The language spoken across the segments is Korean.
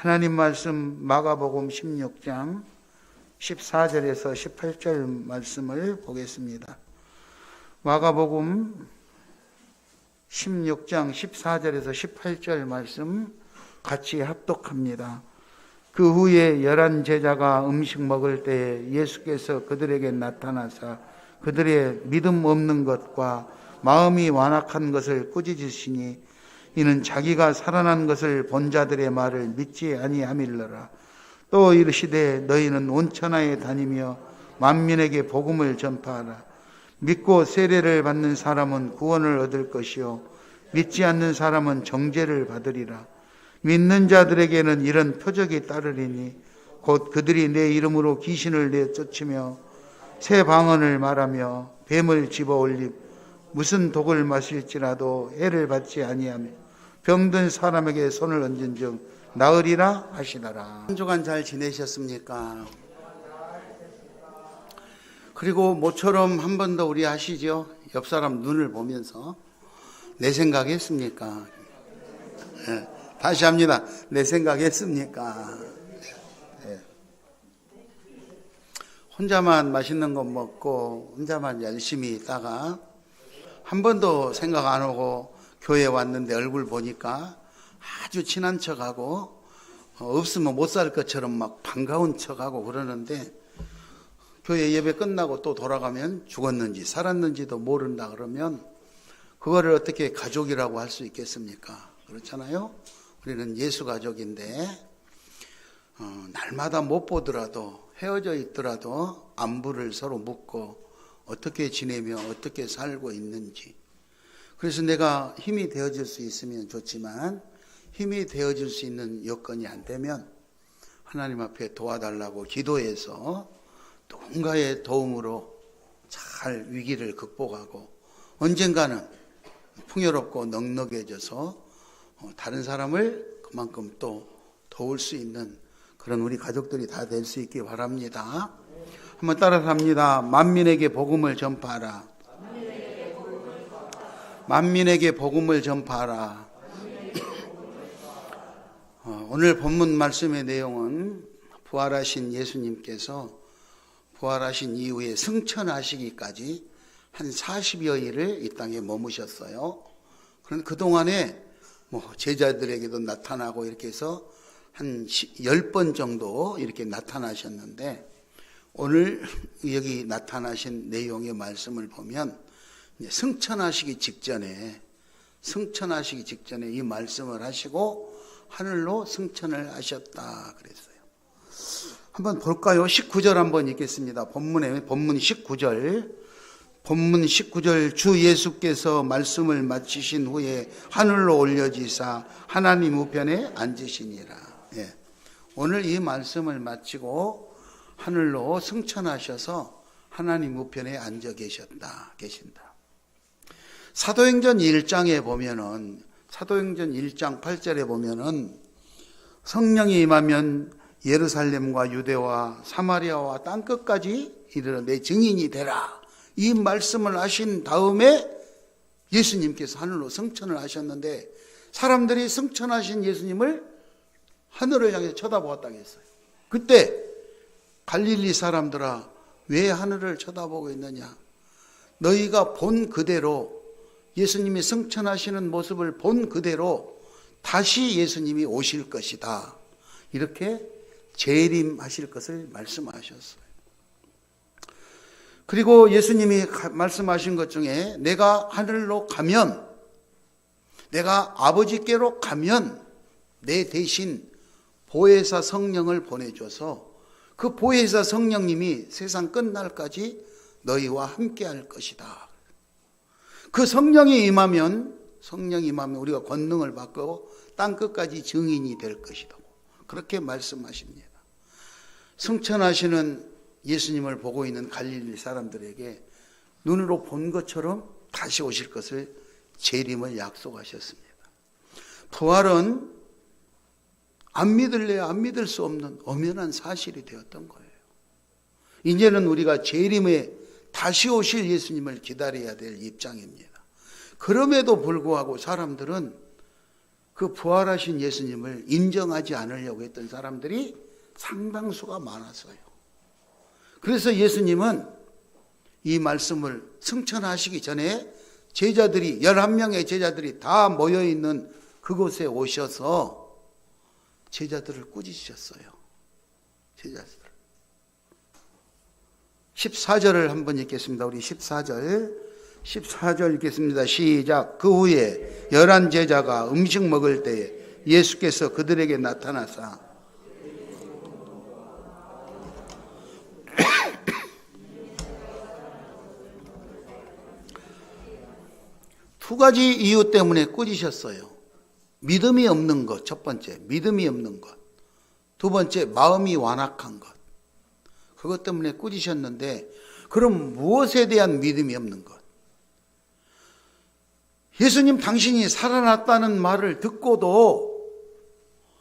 하나님 말씀 마가복음 16장 14절에서 18절 말씀을 보겠습니다. 마가복음 16장 14절에서 18절 말씀 같이 합독합니다. 그 후에 11 제자가 음식 먹을 때에 예수께서 그들에게 나타나사 그들의 믿음 없는 것과 마음이 완악한 것을 꾸짖으시니 이는 자기가 살아난 것을 본 자들의 말을 믿지 아니함일러라. 또 이르시되 너희는 온 천하에 다니며 만민에게 복음을 전파하라. 믿고 세례를 받는 사람은 구원을 얻을 것이요 믿지 않는 사람은 정죄를 받으리라. 믿는 자들에게는 이런 표적이 따르리니 곧 그들이 내 이름으로 귀신을 내쫓으며 새 방언을 말하며 뱀을 집어올리 무슨 독을 마실지라도 해를 받지 아니하며 병든 사람에게 손을 얹은 즉 나으리라 하시더라. 한 주간 잘 지내셨습니까? 그리고 모처럼 한 번 더 우리 하시죠. 옆 사람 눈을 보면서 내 생각했습니까? 네. 다시 합니다. 내 생각했습니까? 네. 혼자만 맛있는 거 먹고 혼자만 열심히 있다가 한 번도 생각 안 하고 교회 왔는데 얼굴 보니까 아주 친한 척하고 없으면 못 살 것처럼 막 반가운 척하고 그러는데 교회 예배 끝나고 또 돌아가면 죽었는지 살았는지도 모른다 그러면 그거를 어떻게 가족이라고 할 수 있겠습니까? 그렇잖아요. 우리는 예수 가족인데 날마다 못 보더라도 헤어져 있더라도 안부를 서로 묻고 어떻게 지내며 어떻게 살고 있는지. 그래서 내가 힘이 되어줄 수 있으면 좋지만 힘이 되어줄 수 있는 여건이 안 되면 하나님 앞에 도와달라고 기도해서 누군가의 도움으로 잘 위기를 극복하고 언젠가는 풍요롭고 넉넉해져서 다른 사람을 그만큼 또 도울 수 있는 그런 우리 가족들이 다 될 수 있기 바랍니다. 한번 따라서 합니다. 만민에게 복음을 전파하라. 만민에게 복음을 전파하라. 오늘 본문 말씀의 내용은 부활하신 예수님께서 부활하신 이후에 승천하시기까지 한 40여일을 이 땅에 머무셨어요. 그런데 그동안에 제자들에게도 나타나고 이렇게 해서 한 10번 정도 이렇게 나타나셨는데 오늘 여기 나타나신 내용의 말씀을 보면 승천하시기 직전에 이 말씀을 하시고 하늘로 승천을 하셨다 그랬어요. 한번 볼까요? 19절 한번 읽겠습니다. 본문 19절. 본문 19절 주 예수께서 말씀을 마치신 후에 하늘로 올려지사 하나님 우편에 앉으시니라. 예. 오늘 이 말씀을 마치고 하늘로 승천하셔서 하나님 우편에 앉아 계신다. 사도행전 1장에 보면은 사도행전 1장 8절에 보면은 성령이 임하면 예루살렘과 유대와 사마리아와 땅끝까지 이르러 내 증인이 되라. 이 말씀을 하신 다음에 예수님께서 하늘로 승천을 하셨는데 사람들이 승천하신 예수님을 하늘을 향해 쳐다보았다고 했어요. 그때 갈릴리 사람들아 왜 하늘을 쳐다보고 있느냐? 너희가 본 그대로 예수님이 승천하시는 모습을 본 그대로 다시 예수님이 오실 것이다. 이렇게 재림하실 것을 말씀하셨어요. 그리고 예수님이 말씀하신 것 중에 내가 하늘로 가면, 내가 아버지께로 가면 내 대신 보혜사 성령을 보내줘서 그 보혜사 성령님이 세상 끝날까지 너희와 함께 할 것이다. 그 성령이 임하면 우리가 권능을 받고 땅끝까지 증인이 될 것이다. 그렇게 말씀하십니다. 승천하시는 예수님을 보고 있는 갈릴리 사람들에게 눈으로 본 것처럼 다시 오실 것을 재림을 약속하셨습니다. 부활은 안 믿을래야 안 믿을 수 없는 엄연한 사실이 되었던 거예요. 이제는 우리가 재림에 다시 오실 예수님을 기다려야 될 입장입니다. 그럼에도 불구하고 사람들은 그 부활하신 예수님을 인정하지 않으려고 했던 사람들이 상당수가 많았어요. 그래서 예수님은 이 말씀을 승천하시기 전에 제자들이 11명의 제자들이 다 모여있는 그곳에 오셔서 제자들을 꾸짖으셨어요. 제자들. 14절을 한번 읽겠습니다. 우리 14절 읽겠습니다. 시작. 그 후에 11 제자가 음식 먹을 때에 예수께서 그들에게 나타나사 두 가지 이유 때문에 꾸짖으셨어요. 믿음이 없는 것, 첫 번째 믿음이 없는 것, 두 번째 마음이 완악한 것. 그것 때문에 꾸짖으셨는데, 그럼 무엇에 대한 믿음이 없는 것? 예수님 당신이 살아났다는 말을 듣고도,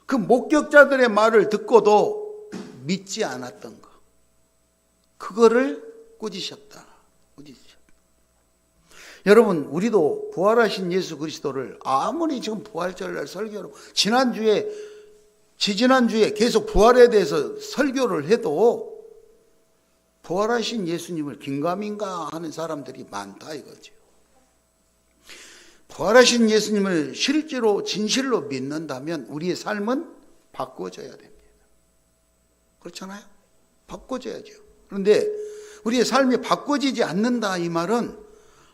그 목격자들의 말을 듣고도 믿지 않았던 것, 그거를 꾸짖으셨다. 여러분, 우리도 부활하신 예수 그리스도를 아무리 지금 부활절날 설교로 지지난주에 계속 부활에 대해서 설교를 해도 부활하신 예수님을 긴가민가 하는 사람들이 많다 이거죠. 부활하신 예수님을 실제로 진실로 믿는다면 우리의 삶은 바꿔져야 됩니다. 그렇잖아요? 바꿔져야죠. 그런데 우리의 삶이 바꿔지지 않는다 이 말은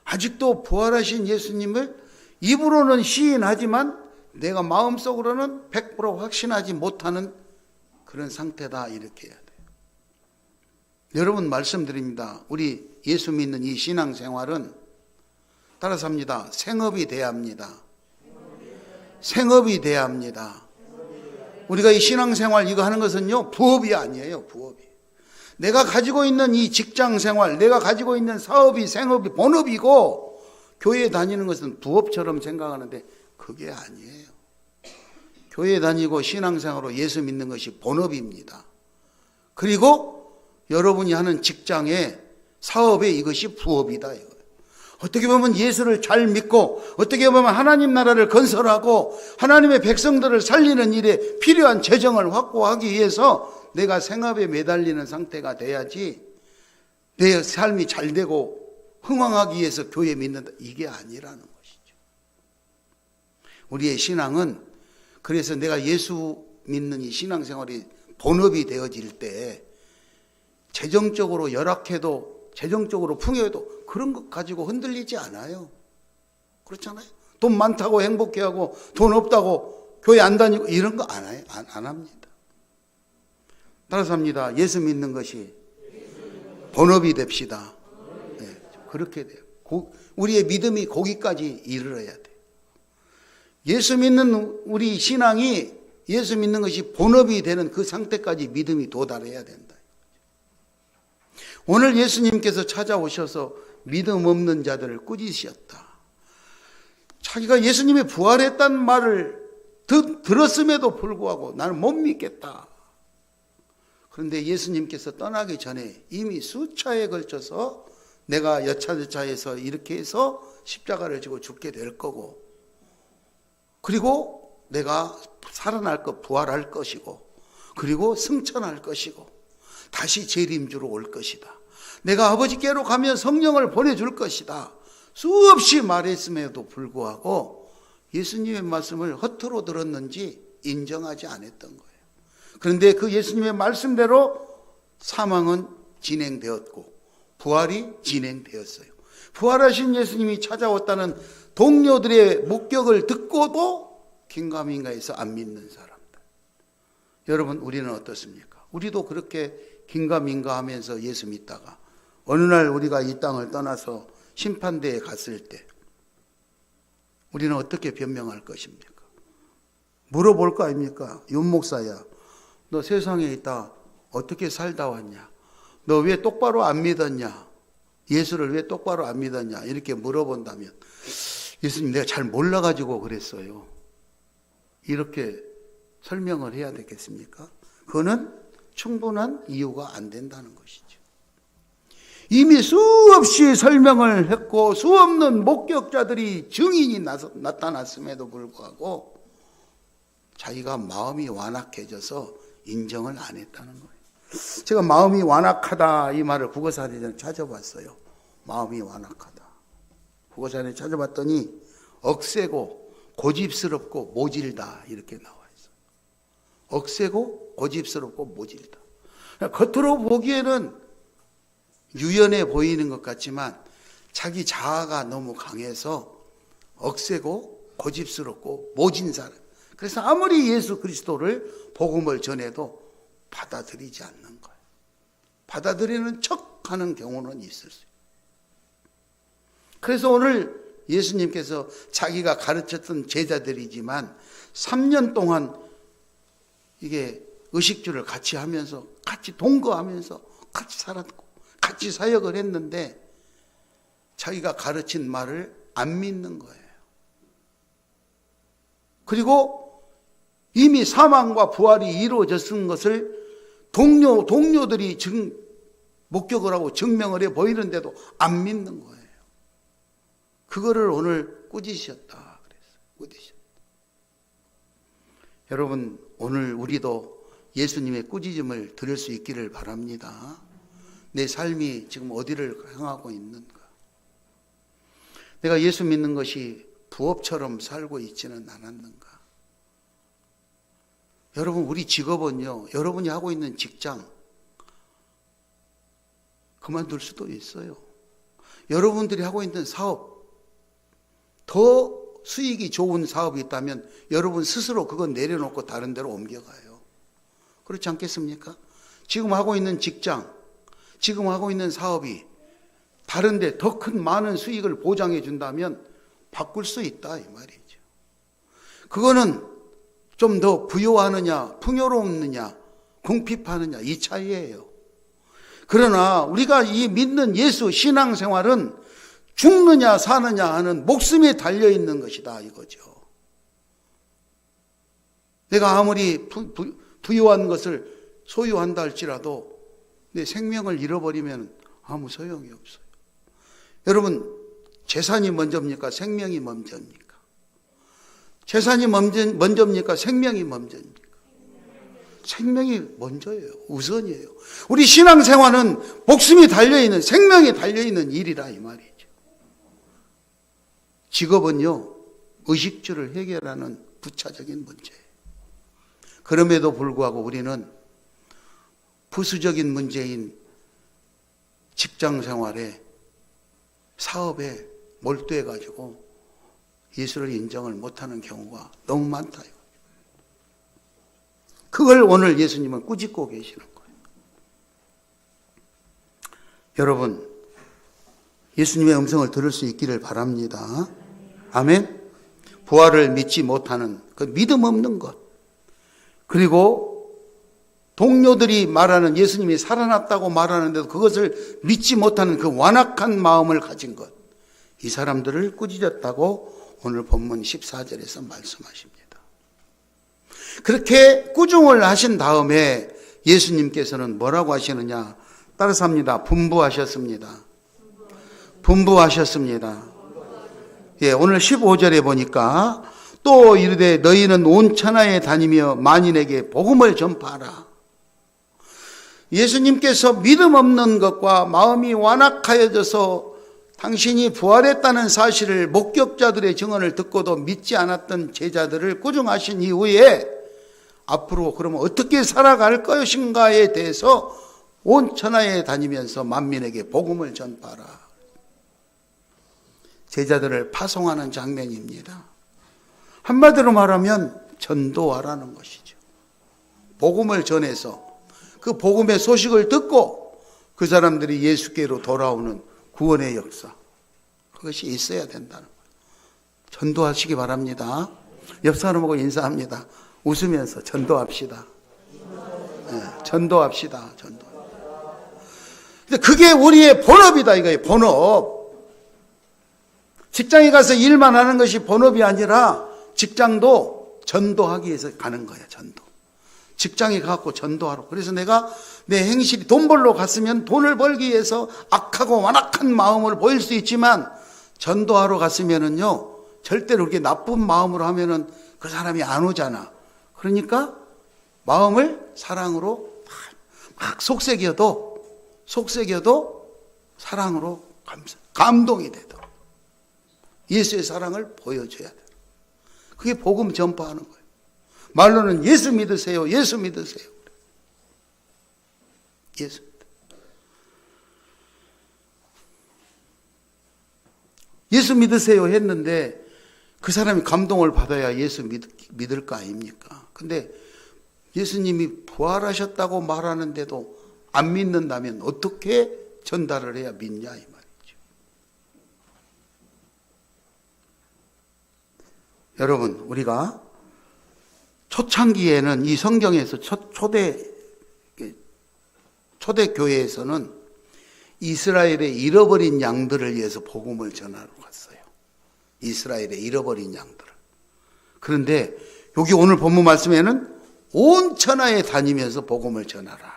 아직도 부활하신 예수님을 입으로는 시인하지만 내가 마음속으로는 100% 확신하지 못하는 그런 상태다 이렇게 해야 돼요. 여러분 말씀드립니다. 우리 예수 믿는 이 신앙생활은 따라서 합니다. 생업이 돼야 합니다. 생업이 돼야 합니다. 우리가 이 신앙생활 이거 하는 것은요 부업이 아니에요. 부업이. 내가 가지고 있는 이 직장생활, 내가 가지고 있는 사업이 생업이 본업이고 교회에 다니는 것은 부업처럼 생각하는데 그게 아니에요. 교회 다니고 신앙생활로 예수 믿는 것이 본업입니다. 그리고 여러분이 하는 직장에 사업에 이것이 부업이다 이거예요. 어떻게 보면 예수를 잘 믿고 어떻게 보면 하나님 나라를 건설하고 하나님의 백성들을 살리는 일에 필요한 재정을 확보하기 위해서 내가 생업에 매달리는 상태가 돼야지 내 삶이 잘 되고 흥왕하기 위해서 교회 믿는다 이게 아니라는 것이죠. 우리의 신앙은 그래서 내가 예수 믿는 이 신앙생활이 본업이 되어질 때 재정적으로 열악해도 재정적으로 풍요해도 그런 것 가지고 흔들리지 않아요. 그렇잖아요. 돈 많다고 행복해하고 돈 없다고 교회 안 다니고 이런 거 안 해요. 안 합니다. 따라서 합니다. 예수 믿는 것이 본업이 됩시다. 네, 그렇게 돼요. 우리의 믿음이 거기까지 이르러야 돼요. 예수 믿는 우리 신앙이 예수 믿는 것이 본업이 되는 그 상태까지 믿음이 도달해야 된다. 오늘 예수님께서 찾아오셔서 믿음 없는 자들을 꾸짖으셨다. 자기가 예수님이 부활했다는 말을 들었음에도 불구하고 나는 못 믿겠다. 그런데 예수님께서 떠나기 전에 이미 수차에 걸쳐서 내가 여차저차해서 이렇게 해서 십자가를 지고 죽게 될 거고 그리고 내가 살아날 것, 부활할 것이고 그리고 승천할 것이고 다시 재림주로 올 것이다. 내가 아버지께로 가면 성령을 보내줄 것이다. 수없이 말했음에도 불구하고 예수님의 말씀을 허투루 들었는지 인정하지 않았던 거예요. 그런데 그 예수님의 말씀대로 사망은 진행되었고 부활이 진행되었어요. 부활하신 예수님이 찾아왔다는 동료들의 목격을 듣고도 긴가민가해서 안 믿는 사람들. 여러분 우리는 어떻습니까? 우리도 그렇게 긴가민가하면서 예수 믿다가 어느 날 우리가 이 땅을 떠나서 심판대에 갔을 때 우리는 어떻게 변명할 것입니까? 물어볼 거 아닙니까? 윤 목사야, 너 세상에 있다 어떻게 살다 왔냐? 너 왜 똑바로 안 믿었냐? 예수를 왜 똑바로 안 믿었냐? 이렇게 물어본다면 예수님 내가 잘 몰라가지고 그랬어요. 이렇게 설명을 해야 되겠습니까? 그거는 충분한 이유가 안 된다는 것이죠. 이미 수없이 설명을 했고 수없는 목격자들이 증인이 나타났음에도 불구하고 자기가 마음이 완악해져서 인정을 안 했다는 거예요. 제가 마음이 완악하다 이 말을 국어사전에 찾아봤어요. 마음이 완악하다. 국어사전에 찾아봤더니 억세고 고집스럽고 모질다 이렇게 나와 있어요. 억세고 고집스럽고 모질다. 겉으로 보기에는 유연해 보이는 것 같지만 자기 자아가 너무 강해서 억세고 고집스럽고 모진 사람. 그래서 아무리 예수 그리스도를 복음을 전해도 받아들이지 않는 거예요. 받아들이는 척하는 경우는 있을 수 있어요. 그래서 오늘 예수님께서 자기가 가르쳤던 제자들이지만 3년 동안 이게 의식주를 같이 하면서 같이 동거하면서 같이 살았고 같이 사역을 했는데 자기가 가르친 말을 안 믿는 거예요. 그리고 이미 사망과 부활이 이루어졌은 것을 동료들이 목격을 하고 증명을 해 보이는데도 안 믿는 거예요. 그거를 오늘 꾸짖으셨다 그랬어요. 꾸짖으셨다. 여러분, 오늘 우리도 예수님의 꾸짖음을 들을 수 있기를 바랍니다. 내 삶이 지금 어디를 향하고 있는가? 내가 예수 믿는 것이 부업처럼 살고 있지는 않았는가? 여러분, 우리 직업은요, 여러분이 하고 있는 직장 그만둘 수도 있어요. 여러분들이 하고 있는 사업, 더 수익이 좋은 사업이 있다면 여러분 스스로 그건 내려놓고 다른 데로 옮겨가요. 그렇지 않겠습니까? 지금 하고 있는 직장, 지금 하고 있는 사업이 다른 데 더 큰 많은 수익을 보장해 준다면 바꿀 수 있다 이 말이죠. 그거는 좀 더 부유하느냐 풍요롭느냐 궁핍하느냐 이 차이예요. 그러나 우리가 이 믿는 예수 신앙생활은 죽느냐 사느냐 하는 목숨에 달려있는 것이다 이거죠. 내가 아무리 부유한 것을 소유한다 할지라도 내 생명을 잃어버리면 아무 소용이 없어요. 여러분, 재산이 먼저입니까? 생명이 먼저입니까? 재산이 먼저입니까? 생명이 먼저입니까? 생명이 먼저예요. 우선이에요. 우리 신앙생활은 목숨이 달려있는, 생명이 달려있는 일이라 이 말이죠. 직업은요, 의식주를 해결하는 부차적인 문제예요. 그럼에도 불구하고 우리는 부수적인 문제인 직장생활에 사업에 몰두해가지고 예수를 인정을 못하는 경우가 너무 많다. 그걸 오늘 예수님은 꾸짖고 계시는 거예요. 여러분, 예수님의 음성을 들을 수 있기를 바랍니다. 아멘. 부활을 믿지 못하는 그 믿음 없는 것, 그리고 동료들이 말하는 예수님이 살아났다고 말하는데도 그것을 믿지 못하는 그 완악한 마음을 가진 것, 이 사람들을 꾸짖었다고 오늘 본문 14절에서 말씀하십니다. 그렇게 꾸중을 하신 다음에 예수님께서는 뭐라고 하시느냐? 따라서 합니다. 분부하셨습니다. 분부하셨습니다. 예, 오늘 15절에 보니까 또 이르되 너희는 온 천하에 다니며 만인에게 복음을 전파하라. 예수님께서 믿음 없는 것과 마음이 완악하여져서 당신이 부활했다는 사실을 목격자들의 증언을 듣고도 믿지 않았던 제자들을 꾸중하신 이후에 앞으로 그러면 어떻게 살아갈 것인가에 대해서 온 천하에 다니면서 만민에게 복음을 전파하라. 제자들을 파송하는 장면입니다. 한마디로 말하면 전도하라는 것이죠. 복음을 전해서 그 복음의 소식을 듣고 그 사람들이 예수께로 돌아오는 구원의 역사, 그것이 있어야 된다는 거예요. 전도하시기 바랍니다. 옆 사람하고 인사합니다. 웃으면서 전도합시다. 네, 전도합시다. 전도. 근데 그게 우리의 본업이다 이거예요. 본업. 직장에 가서 일만 하는 것이 본업이 아니라 직장도 전도하기 위해서 가는 거예요. 전도. 직장에 가고 전도하러. 그래서 내가 내 행실이 돈 벌러 갔으면 돈을 벌기 위해서 악하고 완악한 마음을 보일 수 있지만 전도하러 갔으면은요 절대로 그렇게 나쁜 마음으로 하면은 그 사람이 안 오잖아. 그러니까 마음을 사랑으로 막 속삭여도 사랑으로 감동이 되도록 예수의 사랑을 보여줘야 돼요. 그게 복음 전파하는 거예요. 말로는 예수 믿으세요. 예수 믿으세요. 예수. 예수 믿으세요 했는데 그 사람이 감동을 받아야 예수 믿을 거 아닙니까? 근데 예수님이 부활하셨다고 말하는데도 안 믿는다면 어떻게 전달을 해야 믿냐 이 말이죠. 여러분, 우리가 초창기에는 이 성경에서 초대 교회에서는 이스라엘의 잃어버린 양들을 위해서 복음을 전하러 갔어요. 이스라엘의 잃어버린 양들을. 그런데 여기 오늘 본문 말씀에는 온 천하에 다니면서 복음을 전하라.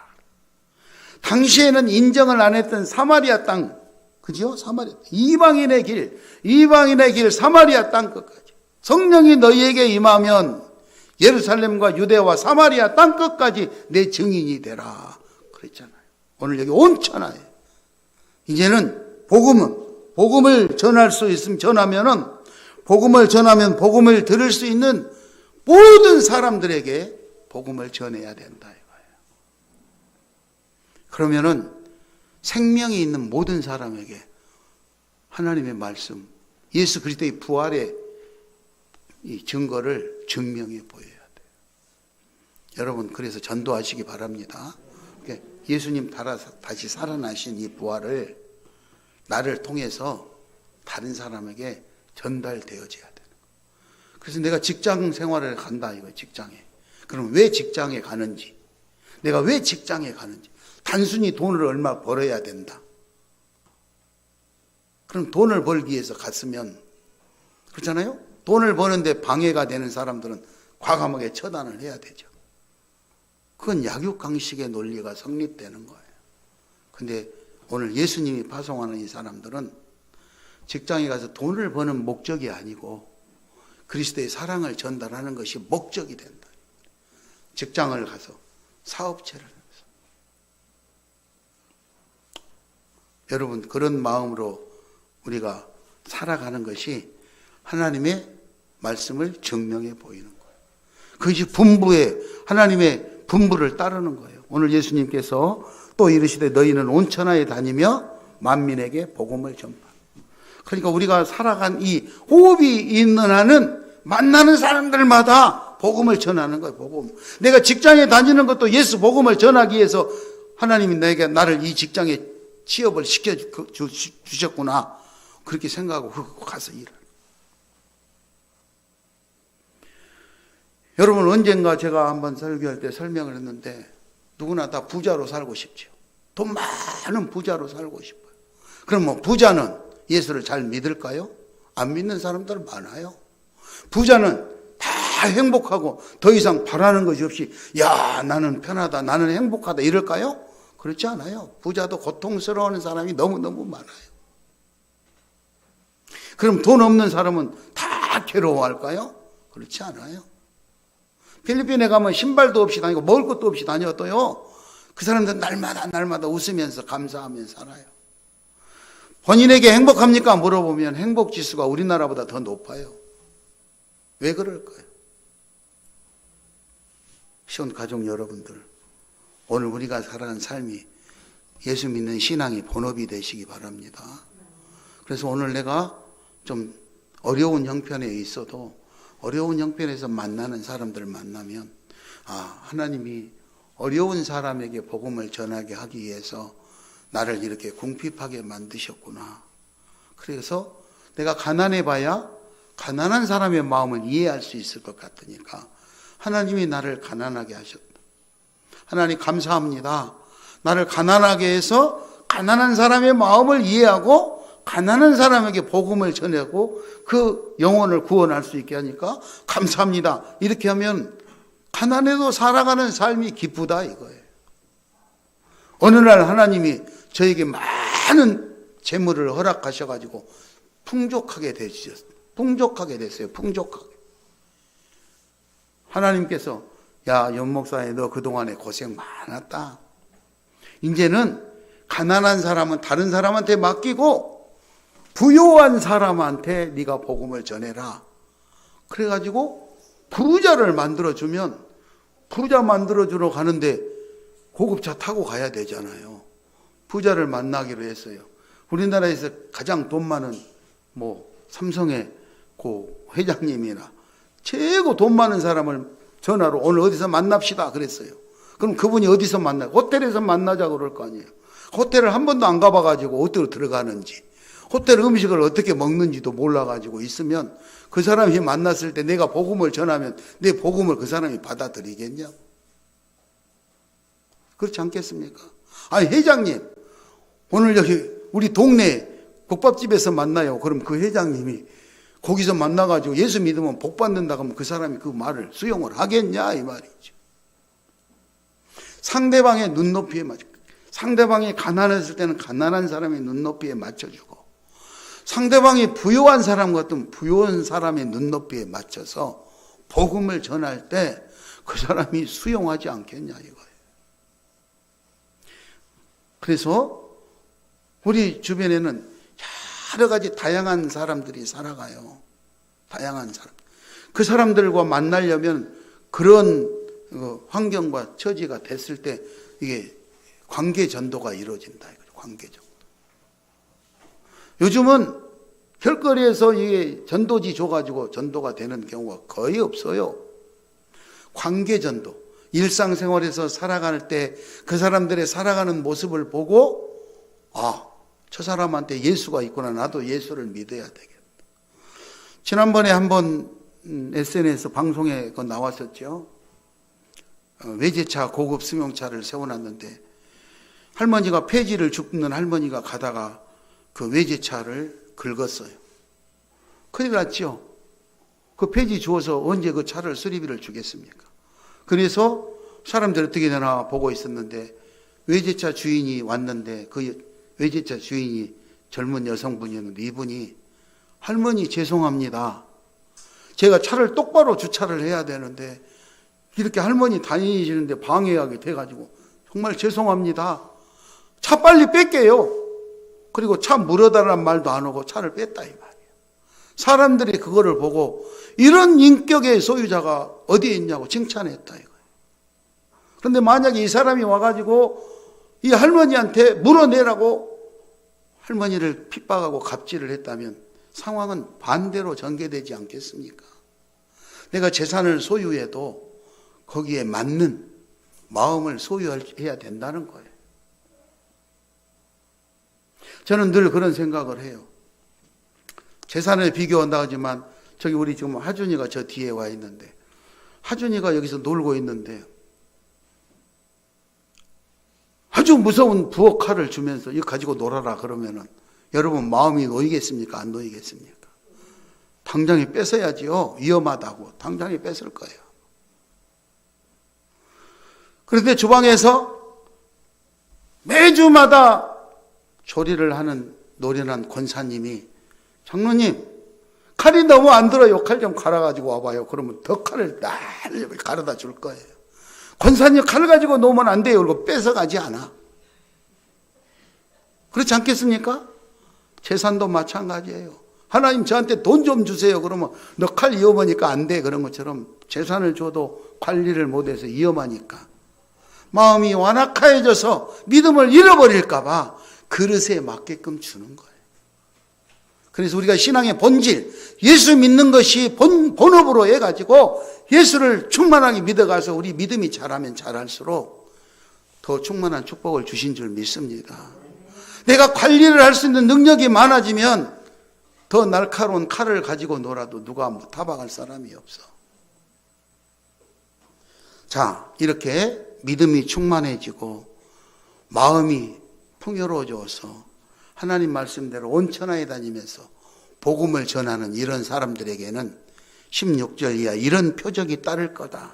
당시에는 인정을 안 했던 사마리아 땅, 그죠? 사마리아 이방인의 길 사마리아 땅 끝까지. 성령이 너희에게 임하면 예루살렘과 유대와 사마리아 땅 끝까지 내 증인이 되라. 그랬잖아요. 오늘 여기 온 천하에. 이제는 복음을 전할 수 있으면 복음을 전하면 복음을 들을 수 있는 모든 사람들에게 복음을 전해야 된다 이거예요. 그러면은 생명이 있는 모든 사람에게 하나님의 말씀, 예수 그리스도의 부활의 이 증거를 증명해 보여야 돼요. 여러분, 그래서 전도하시기 바랍니다. 예수님 다시 살아나신 이 부활을 나를 통해서 다른 사람에게 전달되어져야 되는 거예요. 그래서 내가 직장 생활을 간다 이거예요. 직장에. 그럼 왜 직장에 가는지, 내가 왜 직장에 가는지, 단순히 돈을 얼마 벌어야 된다. 그럼 돈을 벌기 위해서 갔으면, 그렇잖아요? 돈을 버는데 방해가 되는 사람들은 과감하게 처단을 해야 되죠. 그건 약육강식의 논리가 성립되는 거예요. 근데 오늘 예수님이 파송하는 이 사람들은 직장에 가서 돈을 버는 목적이 아니고 그리스도의 사랑을 전달하는 것이 목적이 된다. 직장을 가서 사업체를 해서. 여러분, 그런 마음으로 우리가 살아가는 것이 하나님의 말씀을 증명해 보이는 거예요. 그것이 하나님의 분부를 따르는 거예요. 오늘 예수님께서 또 이르시되 너희는 온 천하에 다니며 만민에게 복음을 전파. 그러니까 우리가 살아간 이 호흡이 있는 한은 만나는 사람들마다 복음을 전하는 거예요. 복음. 내가 직장에 다니는 것도 예수 복음을 전하기 위해서 하나님이 나를 이 직장에 취업을 시켜 주셨구나. 그렇게 생각하고 가서 일을. 여러분, 언젠가 제가 한번 설교할 때 설명을 했는데 누구나 다 부자로 살고 싶죠. 돈 많은 부자로 살고 싶어요. 그럼 뭐 부자는 예수를 잘 믿을까요? 안 믿는 사람들 많아요. 부자는 다 행복하고 더 이상 바라는 것이 없이 야, 나는 편하다, 나는 행복하다 이럴까요? 그렇지 않아요. 부자도 고통스러워하는 사람이 너무너무 많아요. 그럼 돈 없는 사람은 다 괴로워할까요? 그렇지 않아요. 필리핀에 가면 신발도 없이 다니고 먹을 것도 없이 다녀도요, 그 사람들은 날마다 웃으면서 감사하면서 살아요. 본인에게 행복합니까? 물어보면 행복 지수가 우리나라보다 더 높아요. 왜 그럴까요? 시온 가족 여러분들, 오늘 우리가 살아가는 삶이 예수 믿는 신앙이 본업이 되시기 바랍니다. 그래서 오늘 내가 좀 어려운 형편에 있어도 어려운 형편에서 만나는 사람들을 만나면 하나님이 어려운 사람에게 복음을 전하게 하기 위해서 나를 이렇게 궁핍하게 만드셨구나. 그래서 내가 가난해 봐야 가난한 사람의 마음을 이해할 수 있을 것 같으니까 하나님이 나를 가난하게 하셨다. 하나님 감사합니다. 나를 가난하게 해서 가난한 사람의 마음을 이해하고 가난한 사람에게 복음을 전하고 그 영혼을 구원할 수 있게 하니까 감사합니다. 이렇게 하면 가난해도 살아가는 삶이 기쁘다 이거예요. 어느 날 하나님이 저에게 많은 재물을 허락하셔가지고 풍족하게 됐어요. 풍족하게. 하나님께서 야, 연 목사님, 너 그동안에 고생 많았다. 이제는 가난한 사람은 다른 사람한테 맡기고 부유한 사람한테 네가 복음을 전해라. 그래가지고 부자를 만들어주면, 부자 만들어주러 가는데 고급차 타고 가야 되잖아요. 부자를 만나기로 했어요. 우리나라에서 가장 돈 많은 삼성의 회장님이나 최고 돈 많은 사람을 전화로 오늘 어디서 만납시다 그랬어요. 그럼 그분이 어디서 만나요? 호텔에서 만나자고 그럴 거 아니에요. 호텔을 한 번도 안 가봐가지고 어떻게 들어가는지, 호텔 음식을 어떻게 먹는지도 몰라가지고 있으면 그 사람이 만났을 때 내가 복음을 전하면 내 복음을 그 사람이 받아들이겠냐? 그렇지 않겠습니까? 아니, 회장님, 오늘 여기 우리 동네 국밥집에서 만나요. 그럼 그 회장님이 거기서 만나가지고 예수 믿으면 복 받는다 그러면 그 사람이 그 말을 수용을 하겠냐? 이 말이죠. 상대방의 눈높이에 맞춰, 상대방이 가난했을 때는 가난한 사람의 눈높이에 맞춰주고, 상대방이 부유한 사람 같으면 부유한 사람의 눈높이에 맞춰서 복음을 전할 때 그 사람이 수용하지 않겠냐 이거예요. 그래서 우리 주변에는 여러 가지 다양한 사람들이 살아가요. 다양한 사람. 그 사람들과 만나려면 그런 환경과 처지가 됐을 때 이게 관계 전도가 이루어진다 이거죠. 관계 전도. 요즘은 길거리에서 이게 전도지 줘가지고 전도가 되는 경우가 거의 없어요. 관계 전도. 일상생활에서 살아갈 때 그 사람들의 살아가는 모습을 보고, 아, 저 사람한테 예수가 있구나. 나도 예수를 믿어야 되겠다. 지난번에 한번 SNS 방송에 나왔었죠. 외제차 고급 승용차를 세워놨는데 할머니가 폐지를 줍는 할머니가 가다가 그 외제차를 긁었어요. 큰일 났죠. 그 폐지 주어서 언제 그 차를 수리비를 주겠습니까? 그래서 사람들이 어떻게 되나 보고 있었는데 외제차 주인이 왔는데 그 외제차 주인이 젊은 여성분이었는데 이분이 할머니 죄송합니다. 제가 차를 똑바로 주차를 해야 되는데 이렇게 할머니 다니시는데 방해하게 돼가지고 정말 죄송합니다. 차 빨리 뺄게요. 그리고 차 물어달라는 말도 안 하고 차를 뺐다 이 말이에요. 사람들이 그거를 보고 이런 인격의 소유자가 어디에 있냐고 칭찬했다 이거예요. 그런데 만약에 이 사람이 와가지고 이 할머니한테 물어내라고 할머니를 핍박하고 갑질을 했다면 상황은 반대로 전개되지 않겠습니까? 내가 재산을 소유해도 거기에 맞는 마음을 소유해야 된다는 거예요. 저는 늘 그런 생각을 해요. 재산을 비교한다 하지만 저기 우리 지금 하준이가 저 뒤에 와 있는데 하준이가 여기서 놀고 있는데 아주 무서운 부엌 칼을 주면서 이거 가지고 놀아라 그러면은 여러분 마음이 놓이겠습니까? 안 놓이겠습니까? 당장에 뺏어야지요. 위험하다고 당장에 뺏을 거예요. 그런데 주방에서 매주마다 조리를 하는 노련한 권사님이 장로님 칼이 너무 안 들어요. 칼 좀 갈아가지고 와봐요. 그러면 더 칼을 날렵게 갈아다 줄 거예요. 권사님 칼 가지고 놓으면 안 돼요. 그리고 뺏어가지 않아. 그렇지 않겠습니까? 재산도 마찬가지예요. 하나님 저한테 돈 좀 주세요. 그러면 너 칼 위험하니까 안 돼. 그런 것처럼 재산을 줘도 관리를 못해서 위험하니까. 마음이 완악해져서 믿음을 잃어버릴까 봐 그릇에 맞게끔 주는 거예요. 그래서 우리가 신앙의 본질, 예수 믿는 것이 본업으로 해가지고 예수를 충만하게 믿어가서 우리 믿음이 자라면 자랄수록 더 충만한 축복을 주신 줄 믿습니다. 내가 관리를 할 수 있는 능력이 많아지면 더 날카로운 칼을 가지고 놀아도 누가 타박할 사람이 없어. 자, 이렇게 믿음이 충만해지고 마음이 풍요로워져서 하나님 말씀대로 온 천하에 다니면서 복음을 전하는 이런 사람들에게는 16절 이하 이런 표적이 따를 거다.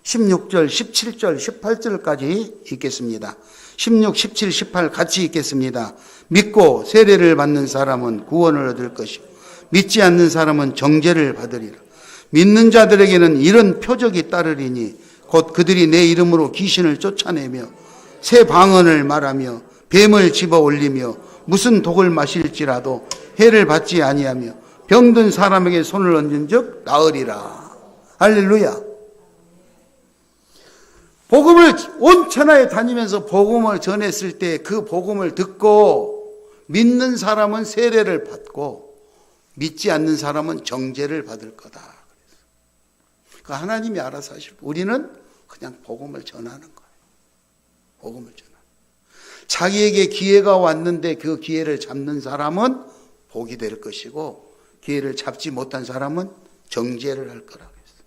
16절, 17절, 18절까지 읽겠습니다. 16, 17, 18 같이 읽겠습니다. 믿고 세례를 받는 사람은 구원을 얻을 것이고 믿지 않는 사람은 정죄를 받으리라. 믿는 자들에게는 이런 표적이 따르리니 곧 그들이 내 이름으로 귀신을 쫓아내며 새 방언을 말하며 뱀을 집어 올리며 무슨 독을 마실지라도 해를 받지 아니하며 병든 사람에게 손을 얹은 즉 나으리라. 할렐루야. 복음을 온 천하에 다니면서 복음을 전했을 때 그 복음을 듣고 믿는 사람은 세례를 받고 믿지 않는 사람은 정죄를 받을 거다. 그러니까 하나님이 알아서 하실 거예요. 우리는 그냥 복음을 전하는 거예요. 복음을 전하는 거예요. 자기에게 기회가 왔는데 그 기회를 잡는 사람은 복이 될 것이고 기회를 잡지 못한 사람은 정죄를 할 거라고 했어요.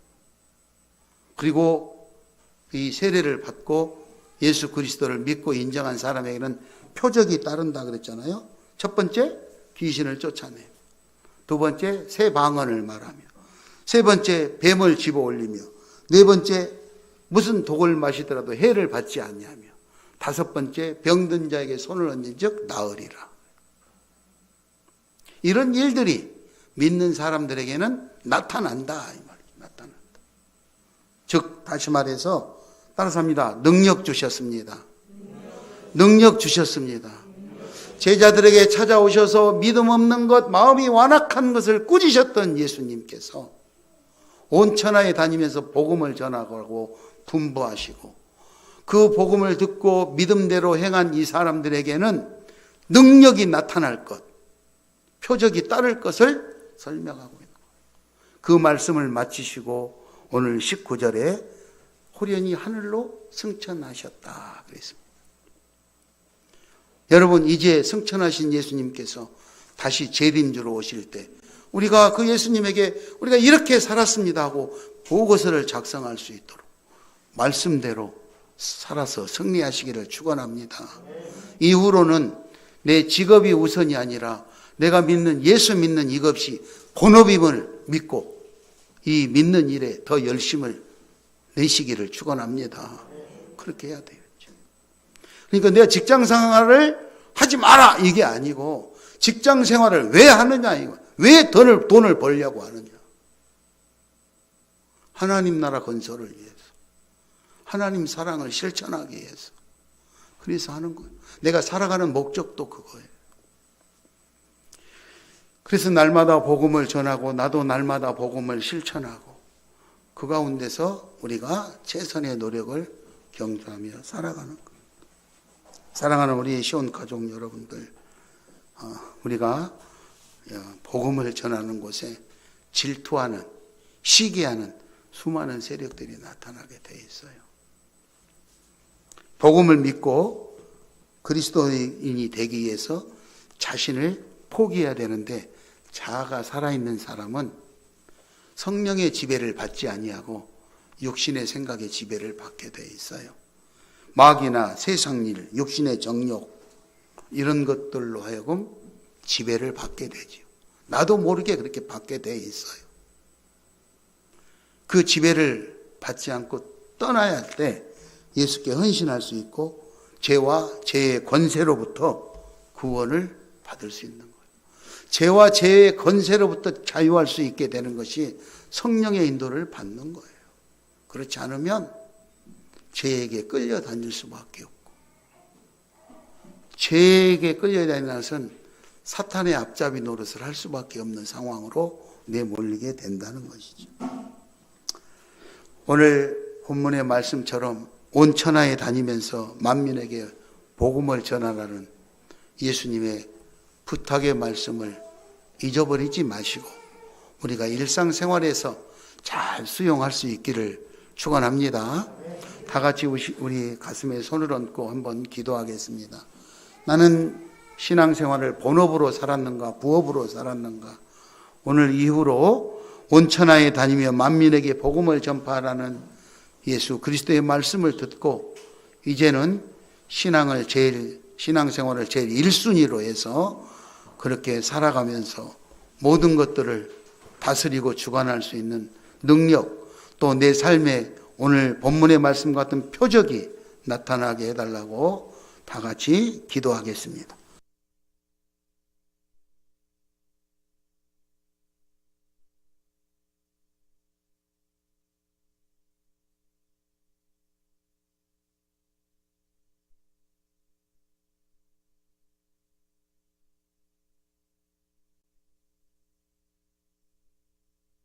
그리고 이 세례를 받고 예수 그리스도를 믿고 인정한 사람에게는 표적이 따른다 그랬잖아요. 첫 번째, 귀신을 쫓아내. 두 번째, 새 방언을 말하며. 세 번째, 뱀을 집어 올리며. 네 번째, 무슨 독을 마시더라도 해를 받지 아니하며. 다섯 번째, 병든 자에게 손을 얹은 즉 나으리라. 이런 일들이 믿는 사람들에게는 나타난다 이 말이죠. 나타난다. 즉 다시 말해서 따라서 합니다. 능력 주셨습니다. 능력 주셨습니다. 제자들에게 찾아오셔서 믿음 없는 것, 마음이 완악한 것을 꾸짖으셨던 예수님께서 온 천하에 다니면서 복음을 전하고 분부하시고 그 복음을 듣고 믿음대로 행한 이 사람들에게는 능력이 나타날 것, 표적이 따를 것을 설명하고 있는 거예요. 그 말씀을 마치시고 오늘 19절에 호련히 하늘로 승천하셨다 그랬습니다. 여러분, 이제 승천하신 예수님께서 다시 재림주로 오실 때 우리가 그 예수님에게 우리가 이렇게 살았습니다 하고 보고서를 작성할 수 있도록 말씀대로 살아서 승리하시기를 축원합니다. 이후로는 내 직업이 우선이 아니라 내가 믿는 예수 믿는 이것이 본업임을 믿고 이 믿는 일에 더 열심을 내시기를 축원합니다. 그렇게 해야 되겠죠. 그러니까 내가 직장 생활을 하지 마라 이게 아니고 직장 생활을 왜 하느냐 이거. 왜 돈을 벌려고 하느냐. 하나님 나라 건설을 위해서. 하나님 사랑을 실천하기 위해서. 그래서 하는 거예요. 내가 살아가는 목적도 그거예요. 그래서 날마다 복음을 전하고 나도 날마다 복음을 실천하고 그 가운데서 우리가 최선의 노력을 경주하며 살아가는 거예요. 사랑하는 우리 시온 가족 여러분들, 우리가 복음을 전하는 곳에 질투하는, 시기하는 수많은 세력들이 나타나게 돼 있어요. 복음을 믿고 그리스도인이 되기 위해서 자신을 포기해야 되는데 자아가 살아있는 사람은 성령의 지배를 받지 아니하고 육신의 생각의 지배를 받게 돼 있어요. 마귀나 세상일, 육신의 정욕 이런 것들로 하여금 지배를 받게 되죠. 나도 모르게 그렇게 받게 돼 있어요. 그 지배를 받지 않고 떠나야 할 때 예수께 헌신할 수 있고 죄와 죄의 권세로부터 구원을 받을 수 있는 거예요. 죄와 죄의 권세로부터 자유할 수 있게 되는 것이 성령의 인도를 받는 거예요. 그렇지 않으면 죄에게 끌려다닐 수밖에 없고 죄에게 끌려다니는 것은 사탄의 앞잡이 노릇을 할 수밖에 없는 상황으로 내몰리게 된다는 것이죠. 오늘 본문의 말씀처럼 온 천하에 다니면서 만민에게 복음을 전하라는 예수님의 부탁의 말씀을 잊어버리지 마시고 우리가 일상생활에서 잘 수용할 수 있기를 축원합니다. 다 같이 우리 가슴에 손을 얹고 한번 기도하겠습니다. 나는 신앙생활을 본업으로 살았는가 부업으로 살았는가. 오늘 이후로 온 천하에 다니며 만민에게 복음을 전파하라는 예수 그리스도의 말씀을 듣고 이제는 신앙생활을 제일 1순위로 해서 그렇게 살아가면서 모든 것들을 다스리고 주관할 수 있는 능력, 또 내 삶에 오늘 본문의 말씀 같은 표적이 나타나게 해달라고 다 같이 기도하겠습니다.